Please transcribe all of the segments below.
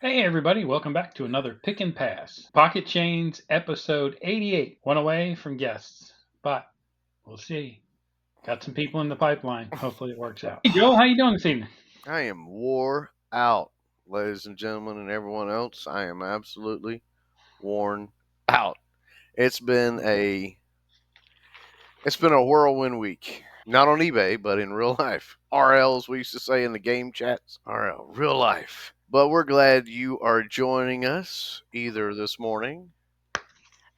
Hey everybody, welcome back to another Pick and Pass. Pocket Chains episode 88. One away from guests, but we'll see. Got some people in the pipeline. Hopefully it works out. Hey Joe, how you doing this evening? I am wore out, ladies and gentlemen, and everyone else. I am absolutely worn out. It's been a it's been a whirlwind week. Not on eBay, but in real life. RL, as we used to say in the game chats. RL, real life. But we're glad you are joining us either this morning,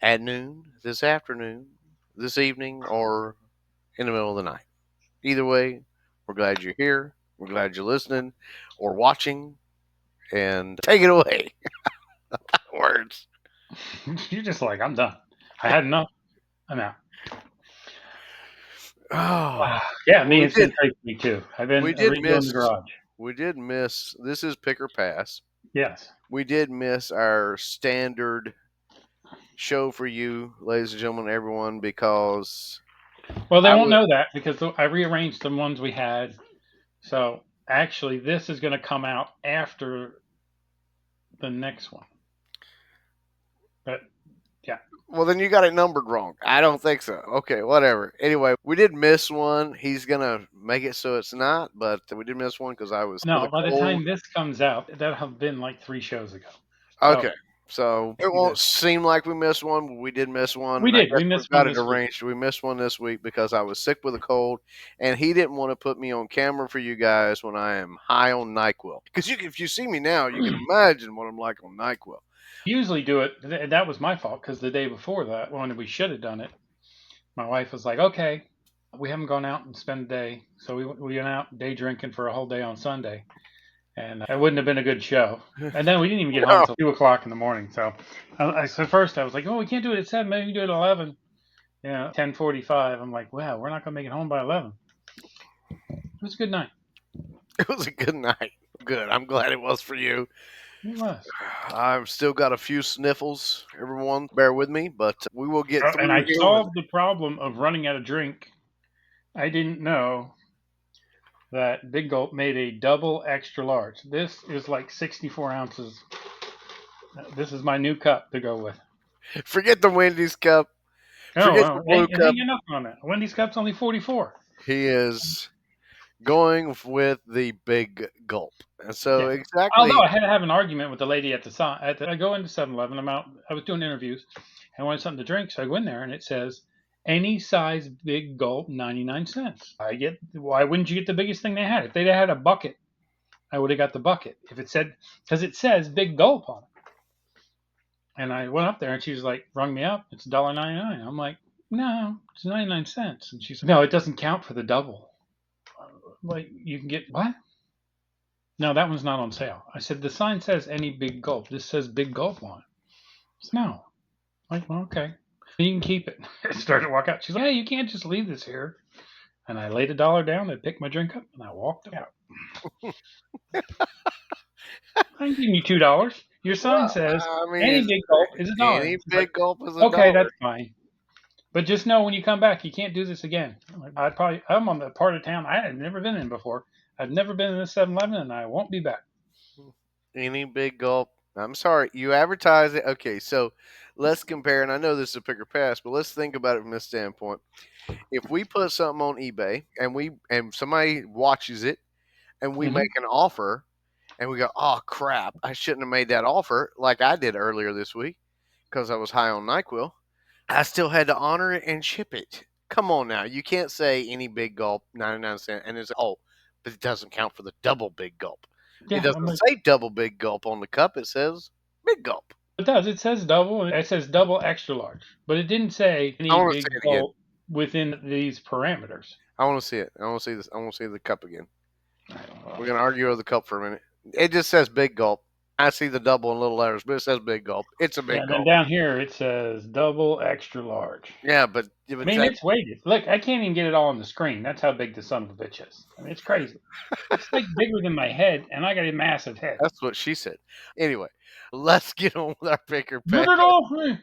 at noon, this afternoon, this evening, or in the middle of the night. Either way, we're glad you're here. We're glad you're listening or watching. And take it away. Words. You're just like, I'm done. I had enough. I'm out. Oh, Yeah, me, we it's been did. crazy me too. I've been We did redoing the miss. garage. We did miss. This is pick or pass. Yes. We did miss our standard show for you, ladies and gentlemen, everyone, because Well, they I won't would. know that because I rearranged the ones we had. So actually, this is going to come out after the next one. But yeah. Well, then you got it numbered wrong. I don't think so. Okay, whatever. Anyway, we did miss one. He's gonna make it so it's not, but we did miss one because I was with No, a by the cold. time this comes out, that'll have been like 3 shows ago. So, Okay. So it you're won't good. seem like we missed one, but we did miss one. We And I did. guess We we've missed one got it this week. arranged. We missed one this week because I was sick with a cold, and he didn't want to put me on camera for you guys when I am high on NyQuil. Because if you see me now, you can imagine what I'm like on NyQuil. Usually do it. That was my fault because the day before that, when we should have done it, my wife was like, okay, we haven't gone out and spent a day. So we went out day drinking for a whole day on Sunday. And it wouldn't have been a good show. And then we didn't even get home No. until 2 o'clock in the morning. So at first I was like, oh, we can't do it at 7. Maybe we can do it at 11. 10:45. I'm like, wow, we're not going to make it home by 11. It was a good night. It was a good night. Good. I'm glad it was for you. It was. I've still got a few sniffles. Everyone, bear with me, but we will get And through I here with solved the problem of running out of drink. I didn't know that Big Gulp made a double extra large. This is like 64 ounces. This is my new cup to go with. it. Forget the Wendy's cup. Oh, Forget the well, blue it cup. ain't enough on that. Wendy's cup's only 44. He is going with the big gulp. And so Yeah. Although exactly. I had to have an argument with the lady at the sign. I go into 7-Eleven. I'm out. I was doing interviews. And I wanted something to drink, so I go in there and it says any size Big Gulp 99 cents. Why wouldn't you get the biggest thing they had? If they'd had a bucket, I would have got the bucket. If it said, because it says Big Gulp on it. And I went up there and she was like, rung me up. It's $1.99. I'm like, no, it's 99 cents. And she said, no, it doesn't count for the double. Like, you can get, what? No, that one's not on sale. I said, the sign says any Big Gulp. This says Big Gulp on it. Said, no. I'm like, well, okay. You can keep it. I started to walk out. She's like, hey, you can't just leave this here. And I laid $1 down. I picked my drink up and I walked out. I'm giving you $2. Your sign Well, says I mean, any Big Gulp is a dollar. any She's like, big gulp is a okay, dollar. that's fine. But just know when you come back, you can't do this again. I'm on the part of town I had never been in before. I've never been in a 7-Eleven and I won't be back. Any big gulp. I'm sorry, you advertise it. Okay, so let's compare. And I know this is a pick or pass, but let's think about it from this standpoint. If we put something on eBay and somebody watches it and we Mm-hmm. make an offer and we go, oh crap, I shouldn't have made that offer like I did earlier this week because I was high on NyQuil. I still had to honor it and ship it. Come on now, you can't say any big gulp 99 cents and it's but it doesn't count for the double big gulp. It Yeah, I'm doesn't like, say double big gulp on the cup. It says big gulp. it does. It says double. It says double extra large, but it didn't say I any want to see Big it again. Gulp within these parameters. I want to see it. I want to see this. I want to see the cup again. I don't know. We're gonna argue over the cup for a minute. It just says big gulp. I see the double in little letters, but it says big gulp. It's a Yeah, big and then gulp. down here it says double extra large. Yeah, but I mean, it's weighted. Look, I can't even get it all on the screen. That's how big the son of a bitch is. I mean, it's crazy. It's like bigger than my head, and I got a massive head. that's what she said. Anyway, let's get on with our pick or Get pass. it off me.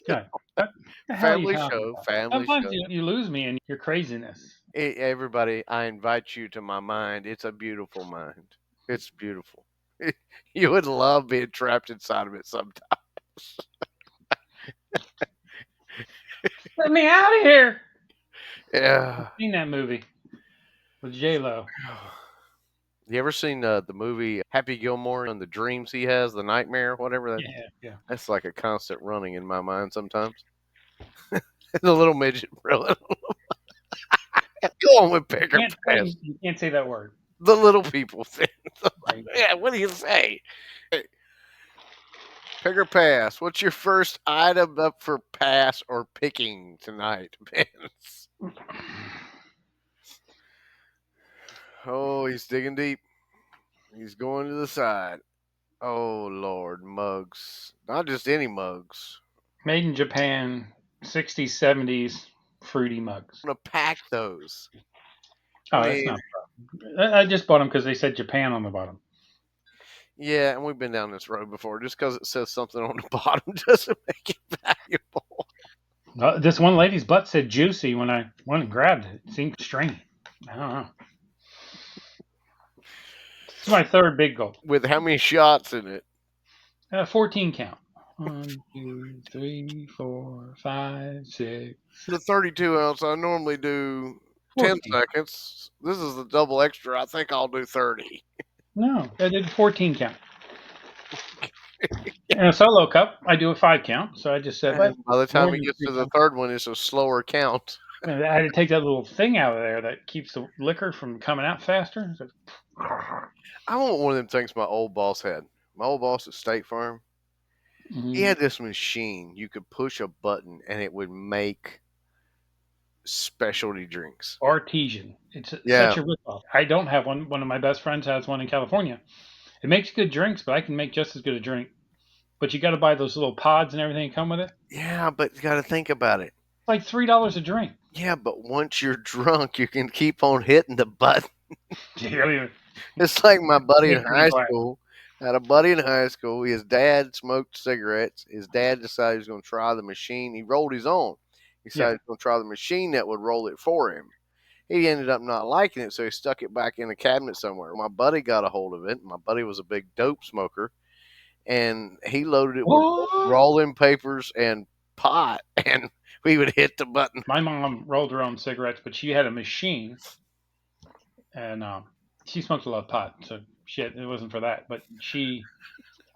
Okay. What the hell are you Family talking show. about? Family Sometimes show. you lose me in your craziness. Everybody, I invite you to my mind. It's a beautiful mind. It's beautiful. You would love being trapped inside of it sometimes. Let me out of here. Yeah. Seen that movie with J Lo. You ever seen the movie Happy Gilmore and the dreams he has, the nightmare, whatever that? Yeah, yeah. That's like a constant running in my mind sometimes. The little midget, really. Go on with Picker Pass. You can't say that word. The little people thing. Right. Yeah, what do you say? Hey, Picker Pass. What's your first item up for pass or picking tonight, Vince? Oh, he's digging deep. He's going to the side. Oh Lord, mugs. Not just any mugs. Made in Japan, 60s, 70s, fruity mugs. I'm gonna pack those. I Oh, that's mean, not. I just bought them because they said Japan on the bottom. yeah, and we've been down this road before. Just because it says something on the bottom doesn't make it valuable. This one lady's butt said juicy when I went and grabbed it. It seemed stringy. I don't know. It's my third big gulp. With how many shots in it? 14 count. 1, 2, 3, 4, 5, 6. The 32 ounce, I normally do 10 14. seconds. This is the double extra. I think I'll do 30. No, I did 14 count. In a solo cup, I do a 5 count. So I just said, And by the time more it than gets to 3 the times. third one, it's a slower count. I had to take that little thing out of there that keeps the liquor from coming out faster. So, I want one of them things my old boss had. My old boss at State Farm, he had this machine. You could push a button and it would make specialty drinks. artesian. It's Yeah. such a ripoff. I don't have one. One of my best friends has one in California. It makes good drinks, but I can make just as good a drink. But you got to buy those little pods and everything that come with it. Yeah, but you got to think about it. It's like $3 a drink. Yeah, but once you're drunk, you can keep on hitting the button. It's like my buddy in high school. Had a buddy in high school. His dad smoked cigarettes. His dad decided he was going to try the machine. He rolled his own. He decided he was going to try the machine that would roll it for him. He ended up not liking it, so he stuck it back in a cabinet somewhere. My buddy got a hold of it. My buddy was a big dope smoker, and he loaded it with rolling papers and pot, and we would hit the button. My mom rolled her own cigarettes, but she had a machine, and she smoked a lot of pot, so shit, it wasn't for that. But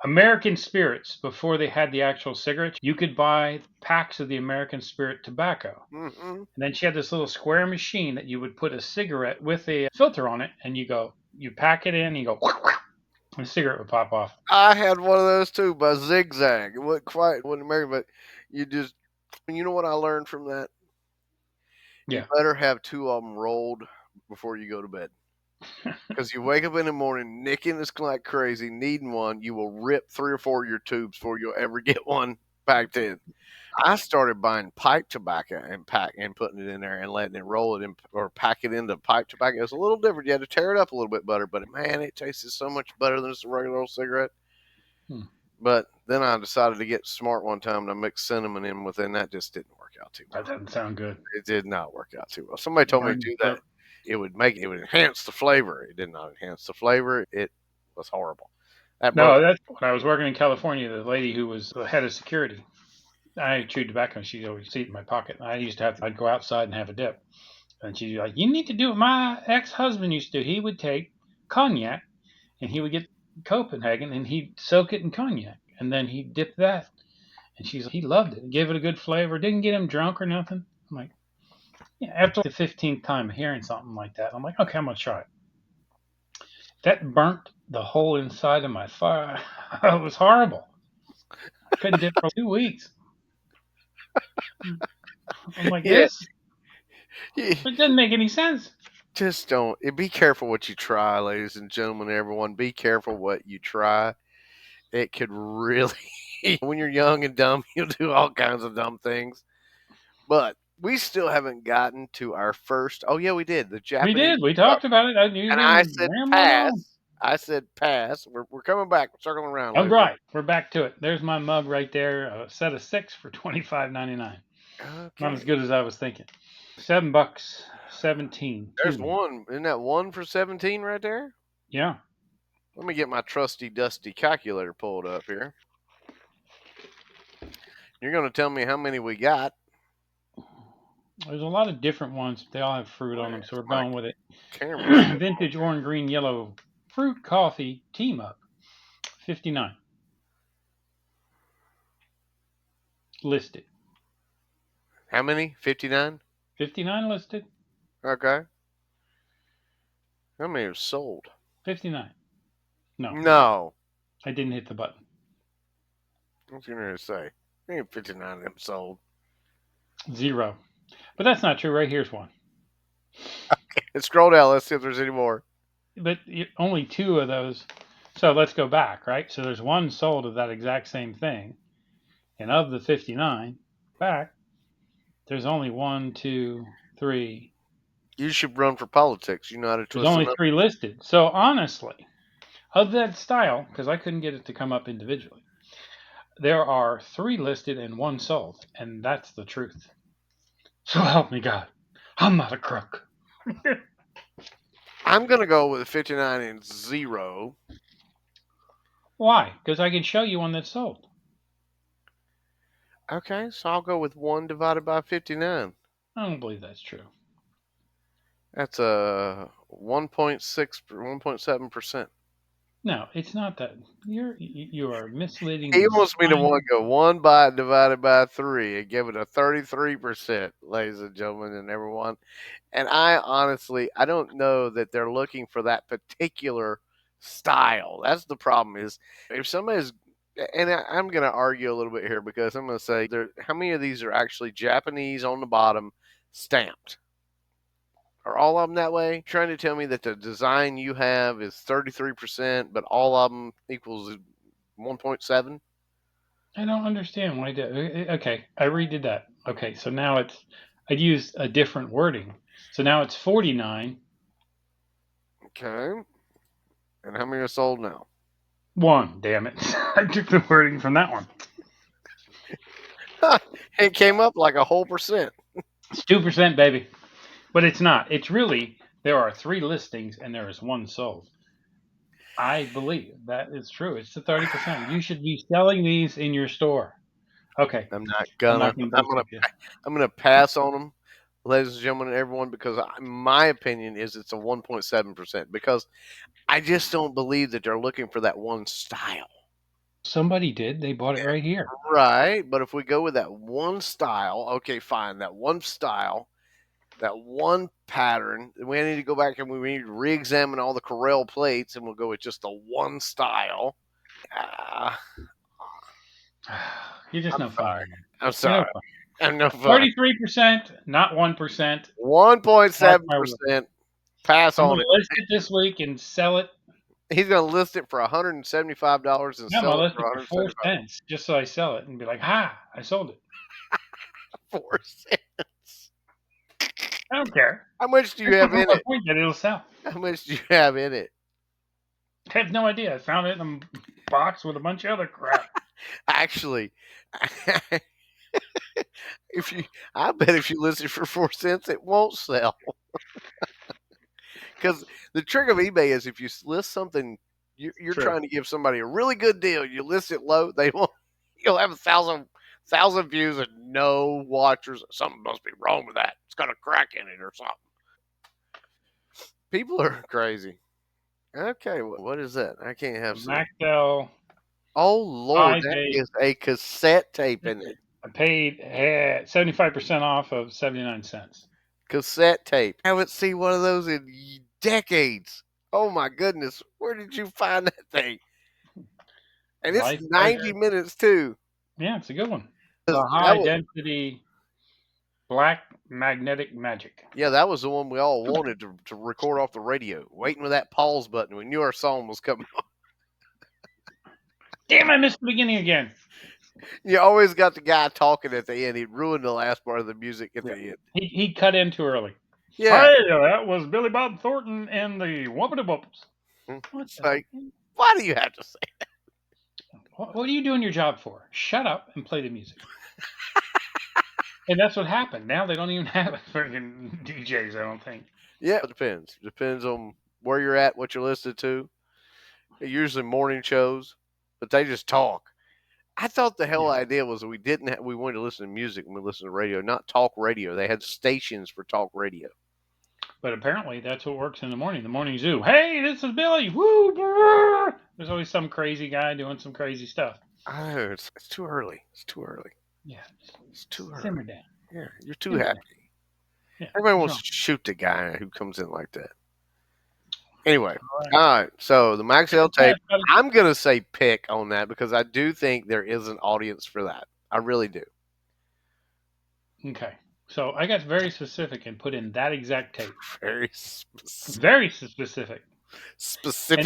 American Spirits, before they had the actual cigarettes, you could buy packs of the American Spirit tobacco. Mm-hmm. And then she had this little square machine that you would put a cigarette with a filter on it, and you pack it in, and you go, and the cigarette would pop off. I had one of those too by Zigzag. It wasn't American, but you know what I learned from that? Yeah. You better have 2 of them rolled before you go to bed. Because you wake up in the morning nicking this like crazy, needing one, you will rip 3 or 4 of your tubes before you'll ever get one packed in. I started buying pipe tobacco and putting it in there and letting it roll it in, or pack it into pipe tobacco. It was a little different. You had to tear it up a little bit better, but man, it tasted so much better than just a regular old cigarette. But then I decided to get smart one time to mix cinnamon in with it, and that just didn't work out too well. That doesn't sound good. It did not work out too well. Somebody told me to do that. It would enhance the flavor. It did not enhance the flavor. It was horrible. That's when I was working in California. The lady who was the head of security, I chewed tobacco, and she'd always see it in my pocket. I'd go outside and have a dip, and she'd be like, "You need to do what my ex-husband used to do. He would take cognac, and he would get Copenhagen, and he'd soak it in cognac, and then he'd dip that." And he loved it. It gave it a good flavor. Didn't get him drunk or nothing. I'm like, yeah. After the 15th time hearing something like that, I'm like, okay, I'm gonna try it. That burnt the whole inside of my fire. It was horrible. I couldn't dip for 2 weeks. I'm like, this? It doesn't make any sense. Just don't. Be careful what you try, ladies and gentlemen, everyone. Be careful what you try. It could really, when you're young and dumb, you'll do all kinds of dumb things. But we still haven't gotten to our first. Oh, yeah, we did. The Japanese. We did. We talked about it. I said pass. I said pass. We're coming back. We're circling around. Oh, right. We're back to it. There's my mug right there. A set of 6 for $25.99. Okay. Not as good as I was thinking. $7, 17. There's one. Isn't that 1 for 17 right there? Yeah. Let me get my trusty dusty calculator pulled up here. You're going to tell me how many we got. There's a lot of different ones. They all have fruit on them, Where's so we're my going with it. camera? Vintage orange, green, yellow fruit coffee team up. 59 listed. How many? 59? 59 listed. Okay. How many are sold? 59. No, No. I didn't hit the button. What's you going to say? Ain't 59 of them sold. 0. But that's not true. Right here's one. Let's scroll down. Let's see if there's any more. But only 2 of those. So let's go back, right? So there's one sold of that exact same thing. And of the 59 back, there's only 1, 2, 3. You should run for politics. You know how to There's twist only them up. 3 listed. So honestly, of that style, because I couldn't get it to come up individually, there are 3 listed and 1 sold. And that's the truth. So help me God. I'm not a crook. I'm going to go with 59 and 0. Why? Because I can show you one that's sold. Okay, so I'll go with 1 divided by 59. I don't believe that's true. That's a 1.6, 1.7%. No, it's not that. You are misleading. He wants me to go 1 by divided by 3 and give it a 33%, ladies and gentlemen, and everyone. And I honestly, I don't know that they're looking for that particular style. That's the problem. Is if somebody's, and I'm going to argue a little bit here because I'm going to say how many of these are actually Japanese on the bottom stamped? Are all of them that way? Trying to tell me that the design you have is 33%, but all of them equals 1.7? I don't understand why. Okay, I redid that. Okay, so now I'd used a different wording. So now it's 49. Okay. And how many are sold now? 1, damn it. I took the wording from that one. It came up like a whole percent. It's 2%, baby. But it's not. It's really, there are 3 listings and there is 1 sold. I believe that is true. It's the 30%. You should be selling these in your store. Okay. I'm not I'm gonna. not going to I'm bust gonna. with you. I'm gonna pass on them, ladies and gentlemen, and everyone, because my opinion is it's a 1.7% because I just don't believe that they're looking for that one style. Somebody did. They bought it right here. Right, but if we go with that one style, okay, fine, that one style, that one pattern, we need to go back and we need to re-examine all the Corel plates, and we'll go with just the one style. Uh, You're just I'm no fun. sorry. I'm You're sorry. no fun. I'm no fun. 33%, not 1%. 1.7%. Pass I'm on going it. to list it this week and sell it. He's going to list it for $175 and No, I'm sell going to it list for it for 4 $175. cents just so I sell it and be like, ha, I sold it. 4 cents. I don't care. How much do you That's have in my it? point that it'll sell. How much do you have in it? I have no idea. I found it in a box with a bunch of other crap. Actually, I bet if you list it for 4 cents, it won't sell. Because the trick of eBay is if you list something, you're True. trying to give somebody a really good deal. You list it low, they won't. You'll have 1,000 views and no watchers. Something must be wrong with that. It's got a crack in it or something. People are crazy. Okay, what is that? I can't have seen. Maxwell. Oh Lord, that 5-8. is a cassette tape in it. I paid 75% off of 79 cents. Cassette tape. I haven't seen one of those in decades. Oh my goodness, where did you find that thing? And it's Life 90 pleasure. minutes too. Yeah, it's a good one. That The high was, density black magnetic magic. yeah, that was the one we all wanted to record off the radio, waiting with that pause button. We knew our song was coming on. Damn, I missed the beginning again. You always got the guy talking at the end. He'd ruin the last part of the music at the end. He cut in too early. Yeah. Hey, that was Billy Bob Thornton and the Whoopity Whoops. It's like, why do you have to say that? What are you doing your job for? Shut up and play the music. And that's what happened. Now they don't even have freaking DJs, I don't think. Yeah, it depends. Depends on where you're at, what you're listening to. They're usually morning shows, but they just talk. I thought the whole Yeah. idea was that we wanted to listen to music when we listened to radio, not talk radio. They had stations for talk radio. But apparently that's what works in the morning. The morning zoo. Hey, this is Billy. Woo! Brr. There's always some crazy guy doing some crazy stuff. Oh, it's too early. It's too early. Yeah. It's too early. Simmer down. Yeah, you're too Simmer happy. down. Yeah. Everybody What's wants wrong? to shoot the guy who comes in like that. Anyway, All right. all right. So the Maxwell tape, Fast, buddy. I'm gonna say pick on that because I do think there is an audience for that. I really do. Okay. So I got very specific and put in that exact tape. Very specific. Very specific.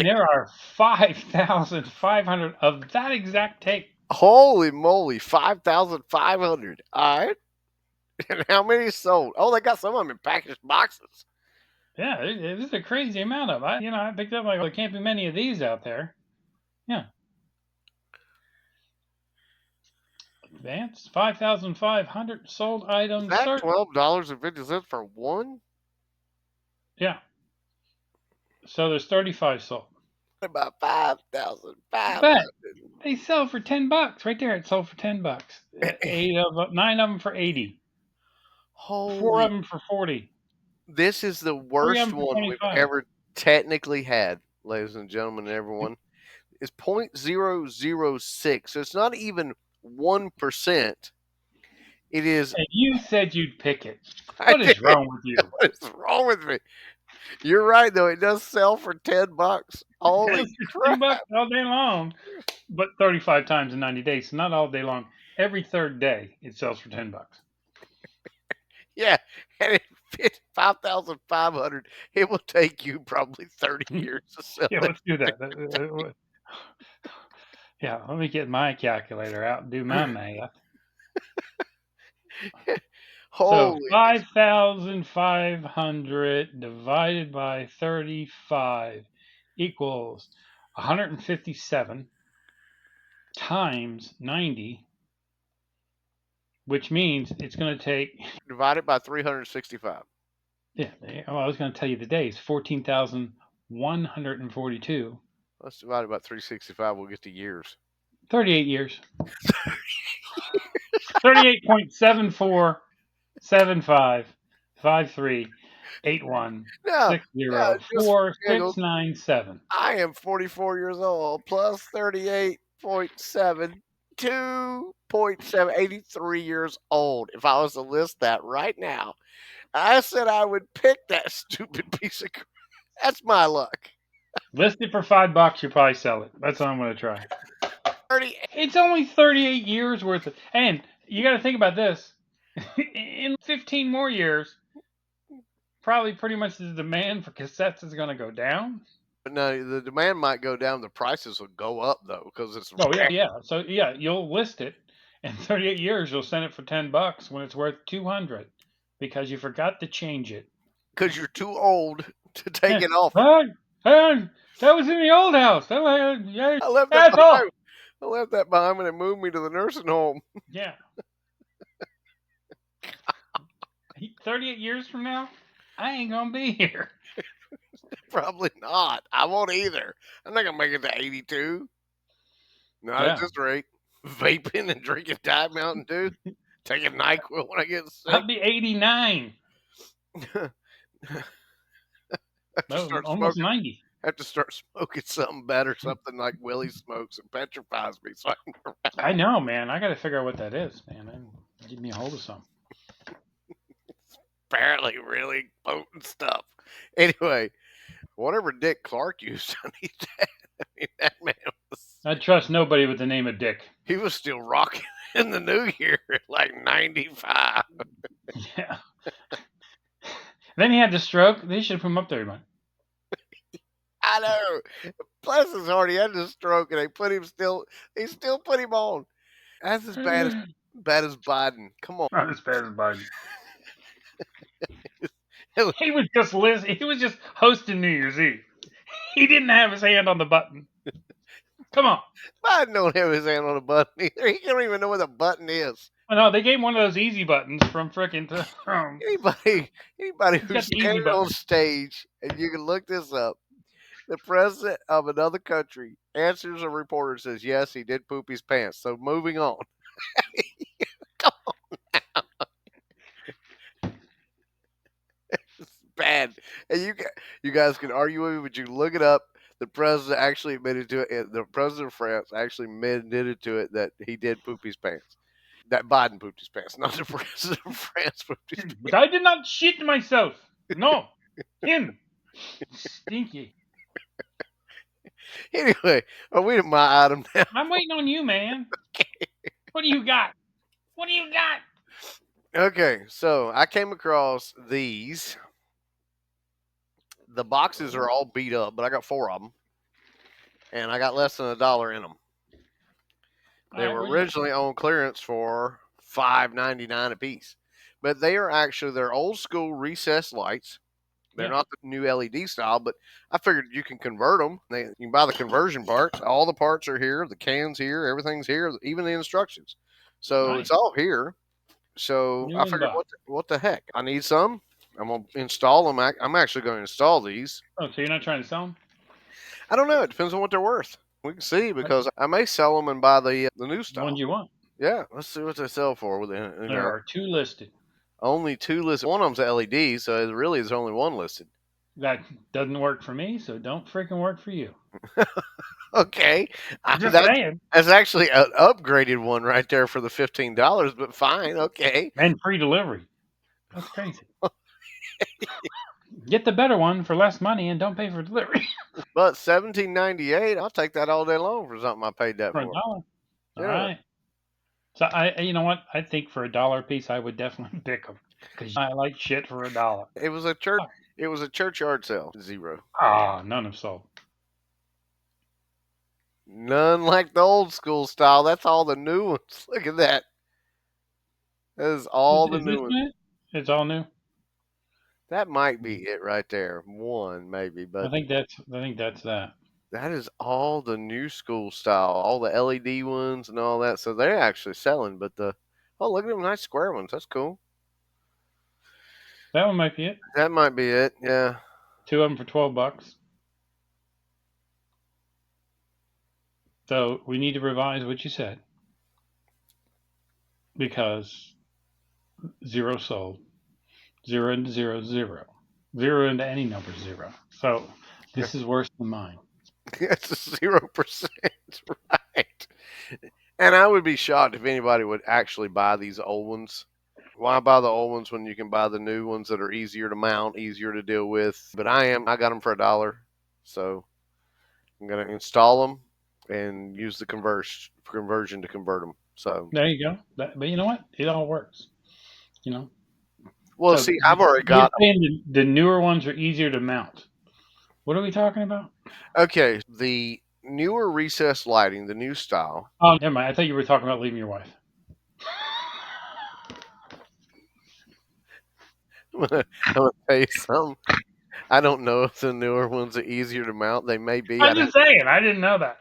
And there are 5,500 of that exact tape. Holy moly, 5,500. All right. And how many sold? Oh, they got some of them in packaged boxes. Yeah, it is a crazy amount of. I picked up like, well, there can't be many of these out there. Yeah. Advance 5,500 sold items. Is that $12.50 for one? Yeah. So there's 35 sold. About 5,500. But they sell for $10 right there. It sold for $10. 9 of them for 80. 4 of Holy! them for 40. This is the 3 of worst them for one we've 25. ever technically had, ladies and gentlemen, and everyone. It's 0.006. So it's not even 1%. It is. And you said you'd pick it. I What is did. wrong with you? What is wrong with me? You're right, though. It does sell for $10. Holy crap! $10 all day long, but 35 times in 90 days. So not all day long. Every third day, it sells for $10. Yeah, and it fit 5,500. It will take you probably 30 years to sell Yeah, it. let's do that. Yeah, let me get my calculator out and do my math. So Holy! 5,500 divided by 35 equals 157 times 90, which means it's going to take. Divided by 365. Yeah, well, I was going to tell you the days. 14,142. Let's divide it by 365. We'll get to years. 38 years. 38.74755381604697. I am 44 years old plus 38.7, 2.783 years old. If I was to list that right now, I said I would pick that stupid piece of crap. That's my luck. List it for $5, you probably sell it. That's what I'm going to try. 38. It's only 38 years worth of, and you got to think about this. In 15 more years, probably pretty much the demand for cassettes is going to go down. But no, the demand might go down. The prices will go up though because it's. Oh yeah. So yeah, you'll list it. In 38 years, you'll send it for $10 when it's worth 200 because you forgot to change it. Because you're too old to take it off. That was in the old house. I left That's that all. behind. I left that behind when they moved me to the nursing home. Yeah. 38 years from now, I ain't gonna be here. Probably not. I won't either. I'm not gonna make it to 82. Not at this rate. Vaping and drinking Diet Mountain Dew. Taking NyQuil when I get sick. I'll be 89. Almost 90. Have to start smoking something better, something like Willie smokes. It petrifies me. So I know, man. I got to figure out what that is, man. Give me a hold of some. Apparently, really potent stuff. Anyway, whatever Dick Clark used, I need that. I mean, that man was. I trust nobody with the name of Dick. He was still rocking in the new year at like 95. Yeah. Then he had the stroke. They should put him up there, man. I know. Bless his heart, he had the stroke, and they still put him on. That's as bad as Biden. Come on. Not as bad as Biden. He was just hosting New Year's Eve. He didn't have his hand on the button. Come on. Biden don't have his hand on the button either. He don't even know where the button is. Oh, no, they gave him one of those easy buttons from frickin' anybody who's standing on stage, and you can look this up, The president of another country answers a reporter and says, yes, he did poop his pants. So moving on. It's bad. And you guys can argue with me, but you look it up. The president actually admitted to it. The president of France actually admitted to it that he did poop his pants. That Biden pooped his pants, not the president of France pooped his But I did not shit myself. No, him. Stinky. pants. Anyway, are we to my item now? I'm waiting on you, man. What do you got? What do you got? Okay, so I came across these. The boxes are all beat up, but I got 4 of them, and I got less than $1 in them. All They right, were what do you got? originally on clearance for $5.99 a piece, but they are actually they're old school recessed lights. They're Yeah. not the new LED style, but I figured you can convert them. You can buy the conversion parts. All the parts are here. The cans here. Everything's here. Even the instructions. So Nice. it's all here. So New I in figured, box. what the heck? I need some. I'm gonna install them. I'm actually going to install these. Oh, so you're not trying to sell them? I don't know. It depends on what they're worth. We can see because I may sell them and buy the new The ones style. you want. Yeah, let's see what they sell for. There are 2 listed. Only 2 listed. One of them's LED, so it really is only 1 listed. That doesn't work for me, so don't freaking work for you. Okay, Just that's saying. actually an upgraded one right there for the $15. But fine, okay. And free delivery. That's crazy. Get the better one for less money and don't pay for delivery. But $17.98, I'll take that all day long for something I paid that For for. $1. All Yeah, right. So you know what? I think for $1 a piece, I would definitely pick them because I like shit for $1. it was a church. It was a Churchyard sale. 0. Ah, none have sold. None like the old school style. That's all the new ones. Look at that. That is all the Is this new ones. it? It's all new. That might be it right there. One maybe, I but think that's that. that is all the new school style, all the LED ones and all that. So they're actually selling. But look at them nice square ones. That's cool. That one might be it. That might be it. Yeah. 2 of them for $12. So we need to revise what you said because 0 sold, 0 into 0 is 0, 0 into any number is 0. So this is worse than mine. It's 0%, right? And I would be shocked if anybody would actually buy these old ones. Why buy the old ones when you can buy the new ones that are easier to mount, easier to deal with? But I got them for $1, so I'm gonna install them and use the conversion to convert them. So There you go. But you know what? It all works. You know. well, So see, I've already you're got saying the newer ones are easier to mount. What are we talking about? okay. The newer recessed lighting, the new style. Oh, never mind. I thought you were talking about leaving your wife. I'm gonna tell you something. I don't know if the newer ones are easier to mount. They may be. I'm just saying. I didn't know that.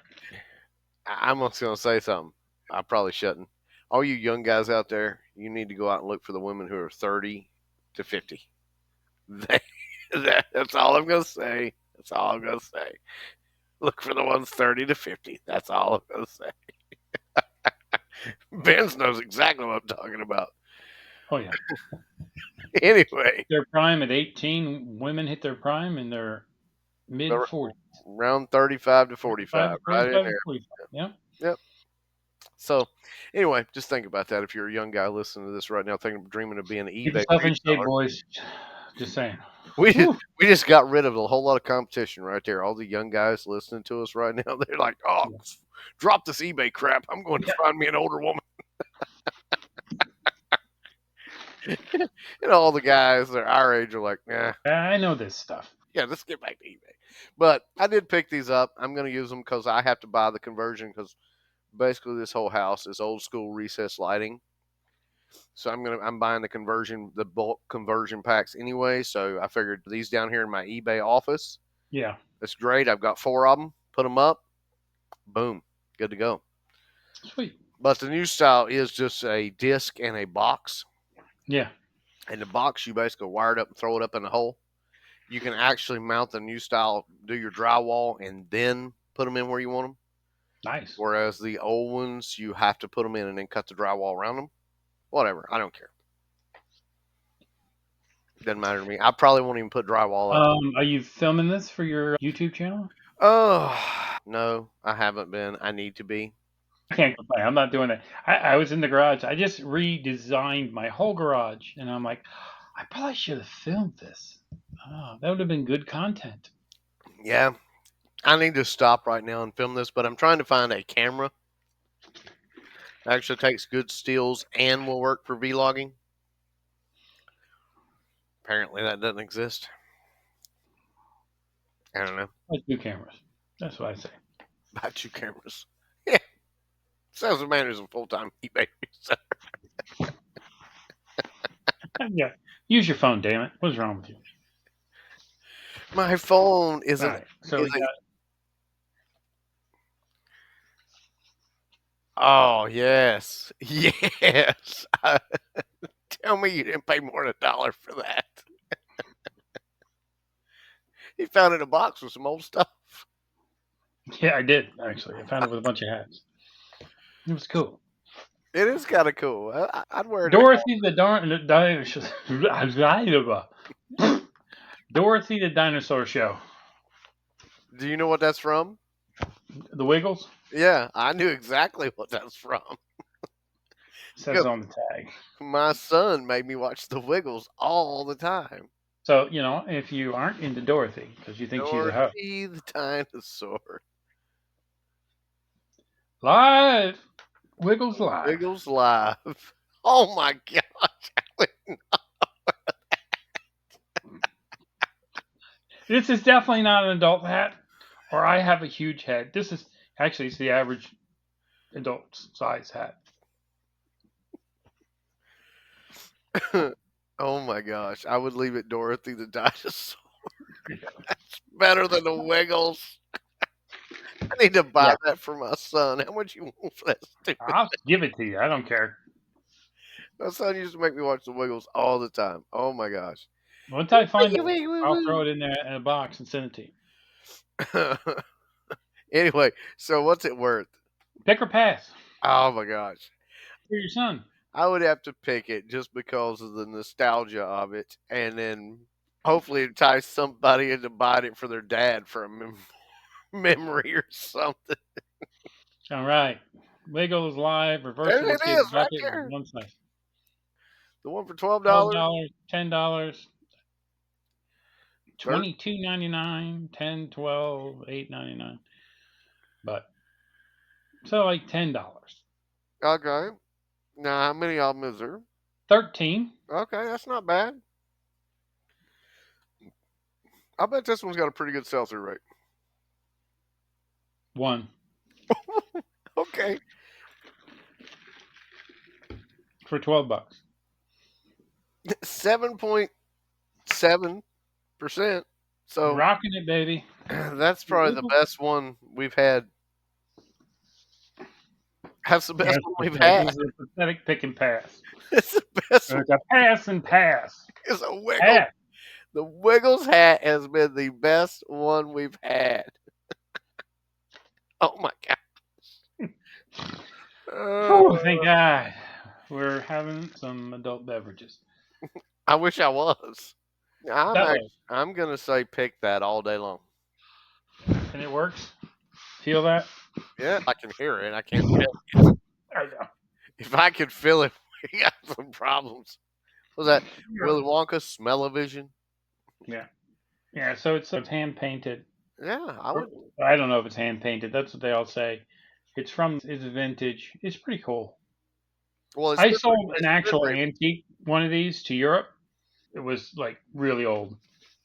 I'm just gonna say something. I probably shouldn't. All you young guys out there, you need to go out and look for the women who are 30 to 50. That's all I'm gonna say. That's all I'm gonna say. Look for the ones 30 to 50. That's all I'm gonna say. Benz knows exactly what I'm talking about. Oh yeah. Anyway, Their prime at 18. Women hit their prime in their mid 40s. around 35 to 35 45, to right in 45 to there. 45. Yeah. Yep. So, anyway, just think about that. If you're a young guy listening to this right now, dreaming of being an Keep eBay yourself in shape, reseller, boys. Just saying. we just, Whew. we just got rid of a whole lot of competition right there. All the young guys listening to us right now, they're like, "Oh, drop this eBay crap. I'm going to find me an older woman." All the guys that are our age are like, "Nah, I know this stuff. yeah, let's get back to eBay." But I did pick these up. I'm going to use them because I have to buy the conversion because basically this whole house is old school recessed lighting. So I'm buying the bulk conversion packs anyway. So I figured these down here in my eBay office. Yeah. That's great. I've got 4 of them. Put them up. Boom. Good to go. Sweet. But the new style is just a disc and a box. Yeah. And the box you basically wire it up and throw it up in the hole. You can actually mount the new style, do your drywall, and then put them in where you want them. Nice. Whereas the old ones, you have to put them in and then cut the drywall around them. Whatever, I don't care. Doesn't matter to me. I probably won't even put drywall up. Are you filming this for your YouTube channel? Oh no, I haven't been. I need to be. I can't complain. I'm not doing that. I was in the garage. I just redesigned my whole garage, and I'm like, I probably should have filmed this. Oh, that would have been good content. Yeah, I need to stop right now and film this, but I'm trying to find a camera that actually takes good stills and will work for vlogging. Apparently, that doesn't exist. I don't know. Like two cameras. That's what I say. Buy two cameras. Yeah, sales and manager's a full time eBay reseller. Yeah. Use your phone, damn it. What's wrong with you? My phone All isn't. right. So we got Oh yes, yes. Tell me you didn't pay more than $1 for that. He found it in a box with some old stuff. yeah, I did actually. I found it with a bunch of hats. It was cool. It is kind of cool. I'd wear it. Dorothy the Dorothy the Dinosaur Show. Do you know what that's from? The Wiggles Yeah, I knew exactly what that's from. says on the tag. My son made me watch The Wiggles all the time. So, if you aren't into Dorothy because you think she's a hoe, Dorothy the dinosaur. live Wiggles live. Wiggles live. Oh my gosh. This is definitely not an adult hat, or I have a huge head. This is actually it's the average adult size hat. Oh my gosh. I would leave it Dorothy the dinosaur. That's better than the Wiggles. I need to buy Yeah. that for my son. How much you want for that stupid? I'll give it to you. I don't care. My son used to make me watch the Wiggles all the time. Oh my gosh. Once I find it, I'll throw it in there in a box and send it to you. Anyway, so what's it worth? Pick or pass Oh my gosh. for your son. I would have to pick it just because of the nostalgia of it, and then hopefully entice somebody into buying it for their dad for a memory or something. All right. Wiggles live, There reversible it kid is, right bucket with there. one size. The one for $12. $12, $10, Thir- $22.99, $10, $12, $8.99. But so like $10. Okay. Now, how many of them is there? 13. Okay, that's not bad. I bet this one's got a pretty good sell through rate. 1 Okay. for $12. 7.7%. So Rocking it, baby. that's probably the best one we've had. That's the best That's one we've pathetic. had. This is a pathetic pick and pass. It's the best one. It's a pass and pass. It's a wiggle. Pass. The Wiggles hat has been the best one we've had. Oh my god. Oh, thank God. We're having some adult beverages. I wish I was. That way. I'm gonna say pick that all day long. And it works? Feel that? Yeah, I can hear it. I can't feel it. I know. If I could feel it, we got some problems. Was that Willy Wonka smell-o-vision? Yeah. Yeah, so it's hand painted. Yeah, I would. I don't know if it's hand painted. That's what they all say. It's vintage. It's pretty cool. Well, I sold an actual antique one of these to Europe. It was like really old.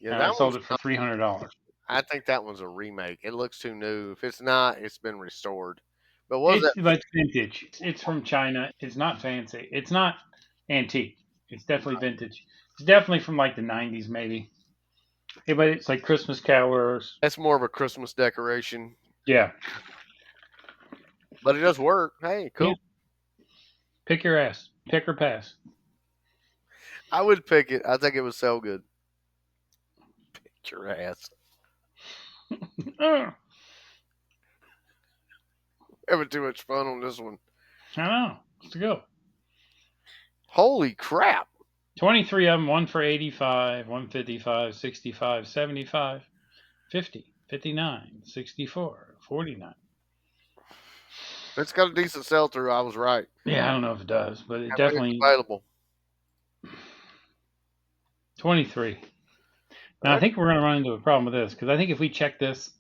Yeah, and I sold it for $300. I think that one's a remake. It looks too new. If it's not, it's been restored. But It's vintage. It's from China. It's not fancy. It's not antique. It's definitely vintage. It's definitely from like the 90s, maybe. Yeah, but it's like Christmas carolers. That's more of a Christmas decoration. Yeah. But it does work. Hey, cool. Yeah. Pick your ass. Pick or pass. I would pick it. I think it would sell good. Your ass. I Having too much fun on this one. know. Let's go. Holy crap. 23 of them, one for 85, 155, 65, 75, 50, 59, 64, 49. If it's got a decent sell through, I was right. Yeah, I don't know if it does, but it How many definitely available? 23. Now, I Okay. think we're going to run into a problem with this because I think if we check this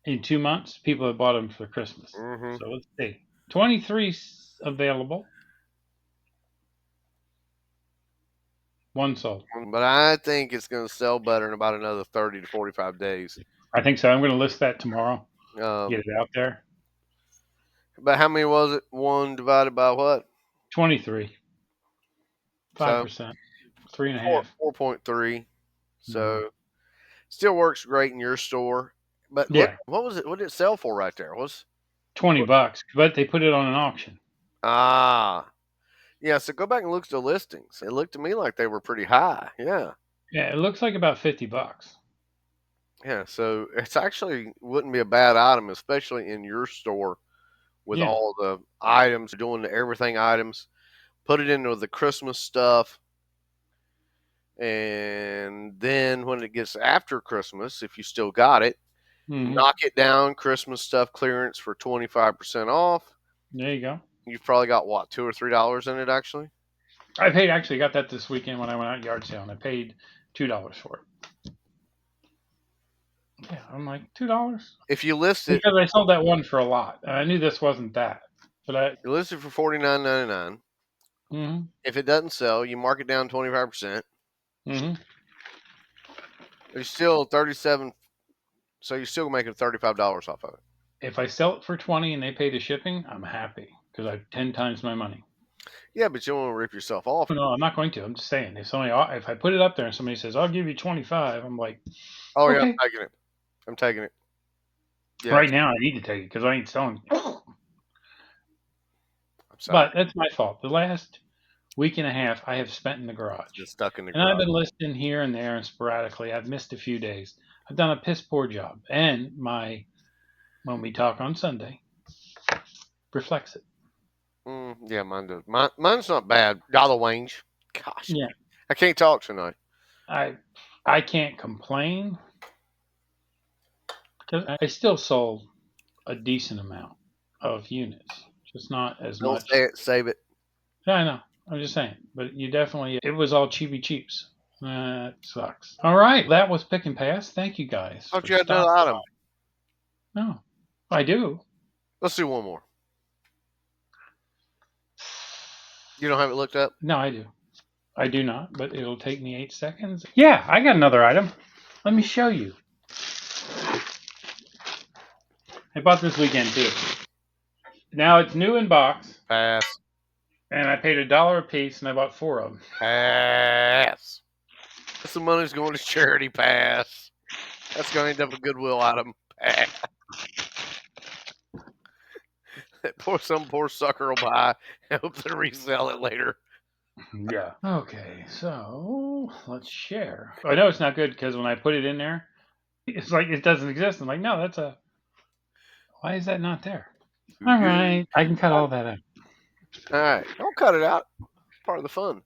in 2 months, people have bought them for Christmas. Mm-hmm. So let's see. 23 available. One sold. But I think it's going to sell better in about another 30 to 45 days. I think so. I'm going to list that tomorrow. Um, Get it out there. but how many was it? 1 divided by what? 23. So 5%. 3.5. 4.3. So Mhm. still works great in your store. But look, Yeah, what was it? What did it sell for right there? Was $20, but they put it on an auction. yeah. So go back and look at the listings. It looked to me like they were pretty high. Yeah, Yeah, it looks like about $50. yeah. So it's actually wouldn't be a bad item, especially in your store with Yeah. all the items, doing the everything items. Put it into the Christmas stuff. And then when it gets after Christmas, if you still got it, Hmm. knock it down. Christmas stuff clearance for 25% off. There you go. You've probably got what, $2 or $3 in it actually. I paid actually got that this weekend when I went out yard sale, and I paid $2 for it. Yeah, I'm like $2 If you list it, because I sold that one for a lot, and I knew this wasn't that. But I, you list it for $49.99. hmm If it doesn't sell, you mark it down 25%. hmm It's still 37. So you're still making $35 off of it. if I sell it for 20 and they pay the shipping, I'm happy because I've 10 times my money. Yeah, but you don't want to rip yourself off. No, I'm not going to. I'm just saying if I put it up there and somebody says I'll give you 25, I'm like, Oh yeah, I'm okay. taking it. I'm taking it. Yeah, Right now I need to take it because I ain't selling. I'm sorry. But that's my fault. The last week and a half I have spent in the garage. It's stuck in the And I've garage. been listing here and there and sporadically. I've missed a few days. I've done a piss poor job. And when we talk on Sunday reflects it. Yeah, mine does. Mine's not bad. Dollar range. Gosh, Yeah. I can't talk tonight. I can't complain because I still sold a decent amount of units. Just not as Don't much. say it. Save it. Yeah, I know. I'm just saying. But you definitely it was all cheapy cheaps. That sucks. All right. That was Pick and Pass. Thank you guys Thought for you had stopping. another item. No. I do. Let's do one more. You don't have it looked up? No, I do. I do not, but it'll take me 8 seconds. Yeah, I got another item. Let me show you. I bought this weekend too. Now it's new in box, Pass. and I paid $1 a piece, and I bought 4 of them. Pass. Some money's going to charity. Pass. That's going to end up a Goodwill item. Pass. Some poor sucker will buy and hope to resell it later. Yeah. Okay, so let's share. I know it's not good because when I put it in there, it's like it doesn't exist. I'm like, no, that's a. Why is that not there? All right, I can cut all that out. All right. Don't cut it out. Part of the fun.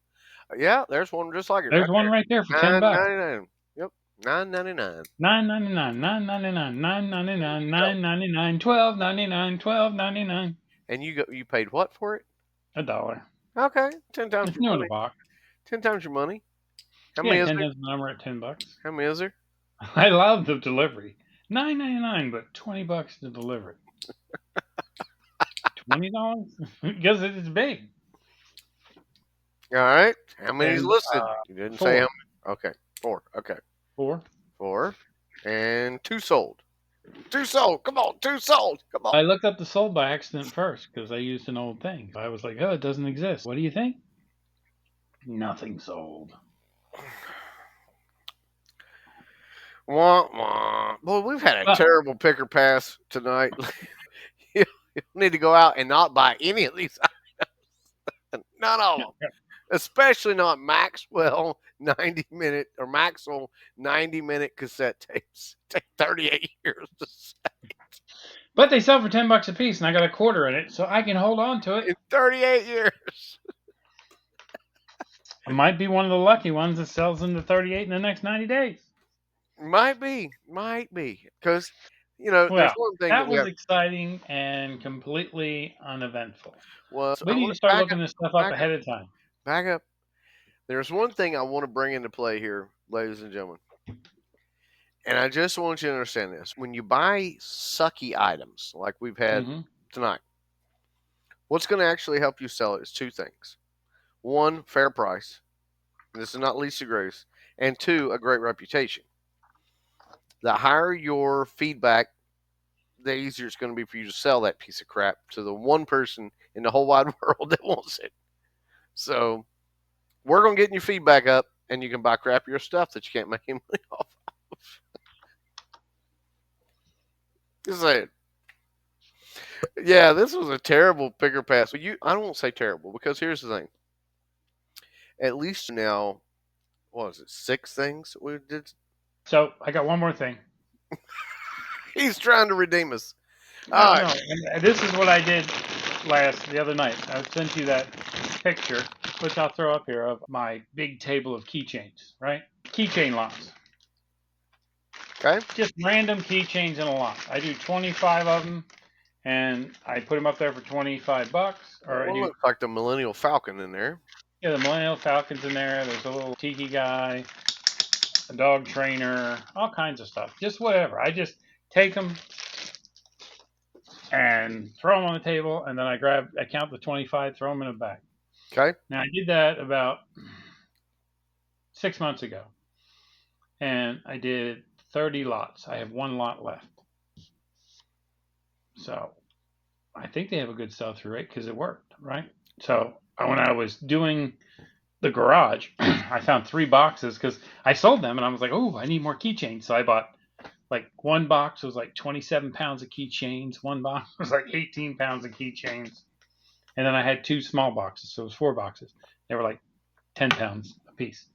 Yeah, there's one just like it There's right one there. right there for $10. $9.99. Yep. $9.99. $9.99, $9.99, $9.99, $9.99, $12.99, $12.99. And you paid what for it? $1. Okay. 10 times It's your new in the money. box. 10 times your money. How Yeah, many is 10 there? times the number at $10. How many is there? I love the delivery. $9.99, but $20 to deliver it. $20 because it is big. All right. How many is And listed? You didn't say 4, how many. Okay. 4. Okay. 4. 4. And 2 sold. 2 sold. Come on. 2 sold. Come on. I looked up the sold by accident first because I used an old thing. I was like, oh, it doesn't exist. What do you think? Nothing sold. Wah, wah. Boy, we've had a terrible picker pass tonight. You need to go out and not buy any of these items. None of them. Especially not Maxwell 90-minute or Maxwell 90-minute cassette tapes. Take 38 years to sell. But they sell for $10 a piece, and I got a quarter in it, so I can hold on to it. In 38 years. I might be one of the lucky ones that sells into 38 in the next 90 days. Might be. Because, there's Well, one thing that that we was have. exciting and completely uneventful. Well, We I need want to to start looking this stuff up back up, ahead of time. back up. There's one thing I want to bring into play here, ladies and gentlemen. And I just want you to understand this. When you buy sucky items like we've had Mm-hmm. tonight, what's going to actually help you sell it is two things. One, fair price. This is not least of grace. And two, a great reputation. The higher your feedback, the easier it's going to be for you to sell that piece of crap to the one person in the whole wide world that wants it. So we're going to get your feedback up, and you can buy crappier stuff that you can't make any money off of. Just saying. Yeah, this was a terrible picker pass. I don't say terrible because here's the thing. At least now, what was it, 6 things we did? So I got one more thing. He's trying to redeem us. No, no. And this is what I did the other night. I sent you that picture, which I'll throw up here, of my big table of keychains, right? Keychain lots. Okay. Just random keychains in a lot. I do 25 of them, and I put them up there for $25. Or I do, looks like the Millennial Falcon in there. yeah, the Millennial Falcon's in there. There's a little tiki guy, a dog trainer, all kinds of stuff. Just whatever. I just take them and throw them on the table, and then I count the 25, throw them in a bag. Okay. Now I did that about 6 months ago, and I did 30 lots. I have 1 lot left, so I think they have a good sell-through rate because it worked, right? So when I was doing the garage, I found 3 boxes because I sold them, and I was like, oh, I need more keychains, so I bought. Like 1 box was like 27 pounds of keychains. 1 box was like 18 pounds of keychains. And then I had 2 small boxes. So it was 4 boxes. They were like 10 pounds a piece.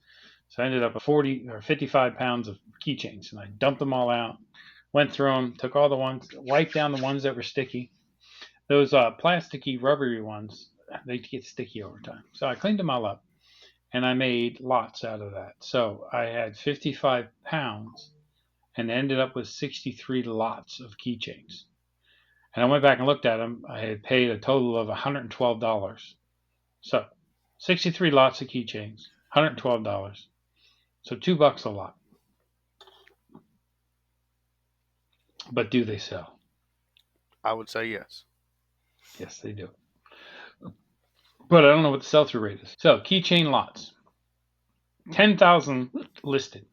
So I ended up with 40 or 55 pounds of keychains. And I dumped them all out, went through them, took all the ones, wiped down the ones that were sticky. Those plasticky, rubbery ones, they get sticky over time. So I cleaned them all up. And I made lots out of that. So I had 55 pounds and ended up with 63 lots of keychains. And I went back and looked at them. I had paid a total of $112. So 63 lots of keychains, $112. So $2 a lot. But do they sell? I would say yes. Yes, they do. But I don't know what the sell-through rate is. So keychain lots, 10,000 listed.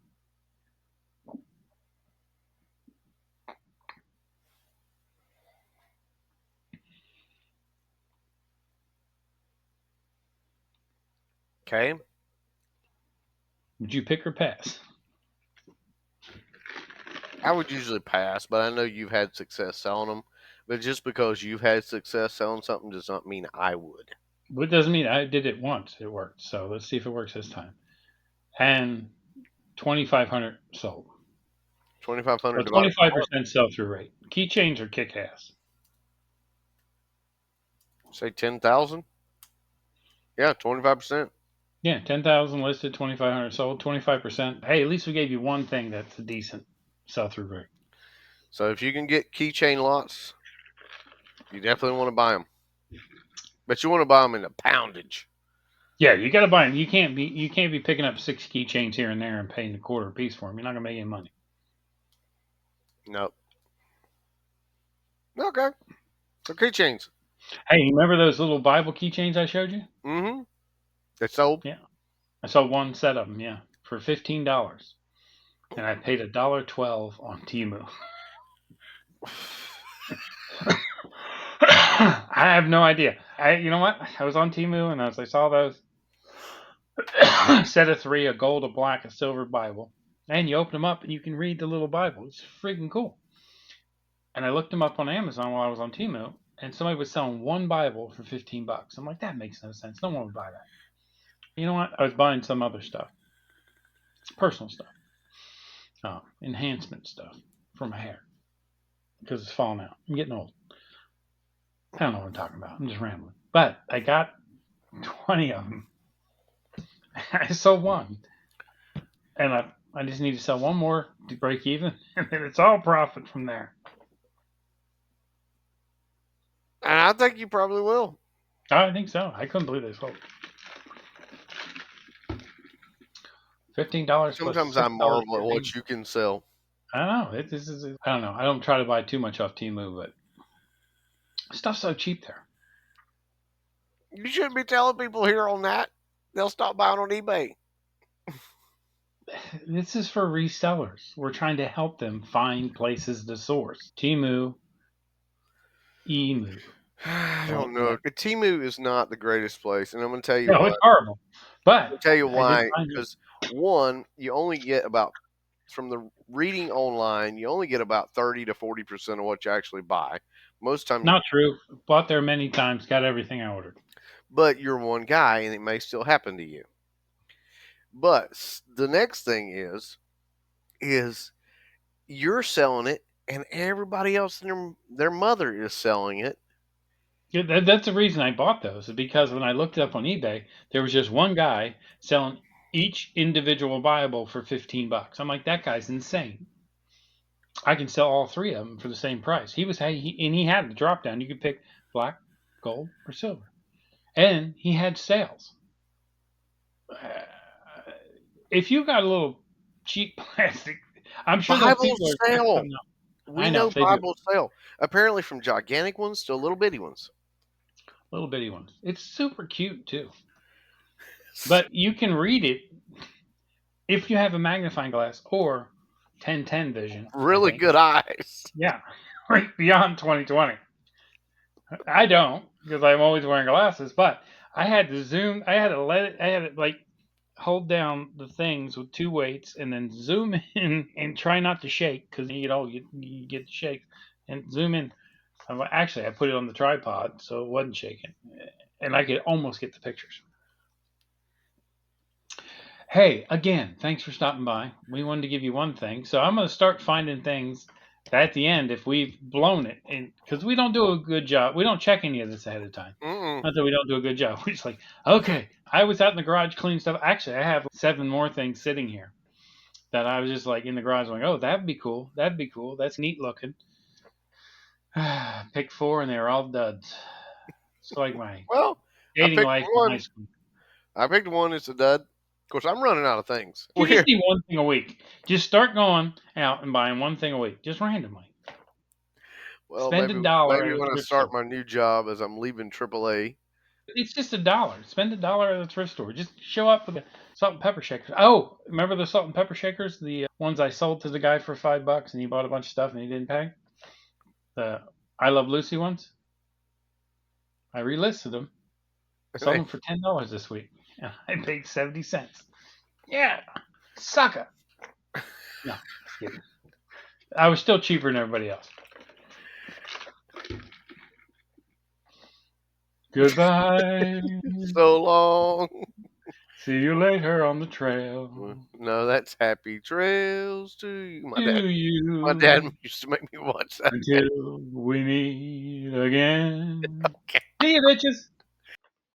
Okay. Would you pick or pass? I would usually pass, but I know you've had success selling them. But just because you've had success selling something does not mean I would. What doesn't mean I did it once. It worked. So let's see if it works this time. And 2,500 sold. 2,500 So divided by 25% sell-through rate. Keychains are kick ass. say 10,000. Yeah, 25%. Yeah, 10,000 listed, 2,500 sold, 25%. Hey, at least we gave you one thing that's a decent sell-through rate. So if you can get keychain lots, you definitely want to buy them. But you want to buy them in the poundage. Yeah, you got to buy them. You can't be picking up 6 keychains here and there and paying a quarter a piece for them. You're not gonna make any money. Nope. Okay. So keychains. Hey, you remember those little Bible keychains I showed you? Mm-hmm. They sold. Yeah, I sold one set of them. Yeah, for $15, and I paid $1.12 on Temu. I have no idea. You know what? I was on Temu and I saw those set of 3, a gold, a black, a silver Bible, and you open them up and you can read the little Bible. It's freaking cool. And I looked them up on Amazon while I was on Temu, and somebody was selling one Bible for $15. I'm like, that makes no sense. No one would buy that. You know what? I was buying some other stuff, personal stuff, enhancement stuff for my hair because it's falling out. I'm getting old. I don't know what I'm talking about. I'm just rambling. But I got 20 of them. I sold one, and I just need to sell one more to break even, and then it's all profit from there. And I think you probably will. I think so. I couldn't believe they sold. $15 plus Sometimes I $6 marvel at shipping. what you can sell. I don't know. This is. I don't know. I don't try to buy too much off Temu, but stuff's so cheap there. You shouldn't be telling people here on that. They'll stop buying on eBay. This is for resellers. We're trying to help them find places to source. Temu, Emu. I don't know. Temu is not the greatest place, and I'm going to tell you No, why. it's horrible. But I'll tell you I did why. find it. Because one, you only get about from the reading online, you only get about 30 to 40% of what you actually buy. Most time, Not true. Bought there many times. Got everything I ordered. but you're one guy, and it may still happen to you. But the next thing is you're selling it, and everybody else and their mother is selling it. Yeah, that's the reason I bought those. Is because when I looked it up on eBay, there was just one guy selling each individual Bible for $15. I'm like, that guy's insane. I can sell all three of them for the same price. He had the drop down. You could pick black, gold, or silver, and he had sales. If you got a little cheap plastic, I'm sure those Bible people are sale. I We know know they do. Bible sale. Apparently, from gigantic ones to little bitty ones. Little bitty ones. It's super cute too. But you can read it if you have a magnifying glass or 1010 vision. Really good eyes. Yeah, right beyond 2020. I don't because I'm always wearing glasses, but I had to zoom. I had to like hold down the things with two weights and then zoom in and try not to shake because you get to shake and zoom in. Actually, I put it on the tripod so it wasn't shaking, and I could almost get the pictures. Hey, again, thanks for stopping by. We wanted to give you one thing, so I'm going to start finding things at the end if we've blown it, and because we don't do a good job, we don't check any of this ahead of time. Mm-mm. Not that we don't do a good job. We're just like, okay, I was out in the garage cleaning stuff. Actually, I have 7 more things sitting here that I was just like in the garage going, oh, that'd be cool. That'd be cool. That's neat looking. Picked 4 and they were all duds. It's like my Well, I dating picked life in high one. school. I picked one. It's a dud. Of course, I'm running out of things. You just need one thing a week. Just start going out and buying one thing a week, just randomly. Well, Spend maybe $1 at a when I thrift start store. my new job as I'm leaving AAA. It's just $1. Spend $1 at a thrift store. Just show up with the salt and pepper shakers. Oh, remember the salt and pepper shakers? The ones I sold to the guy for $5 and he bought a bunch of stuff and he didn't pay? The I Love Lucy ones? I relisted them. Sold them for $10 this week. And I paid 70 cents. Yeah. Sucker. No, just kidding. I was still cheaper than everybody else. Goodbye. So long. See you later on the trail. No, that's Happy Trails to you. My You dad used to make me watch that. until we meet again. Okay. See you, bitches.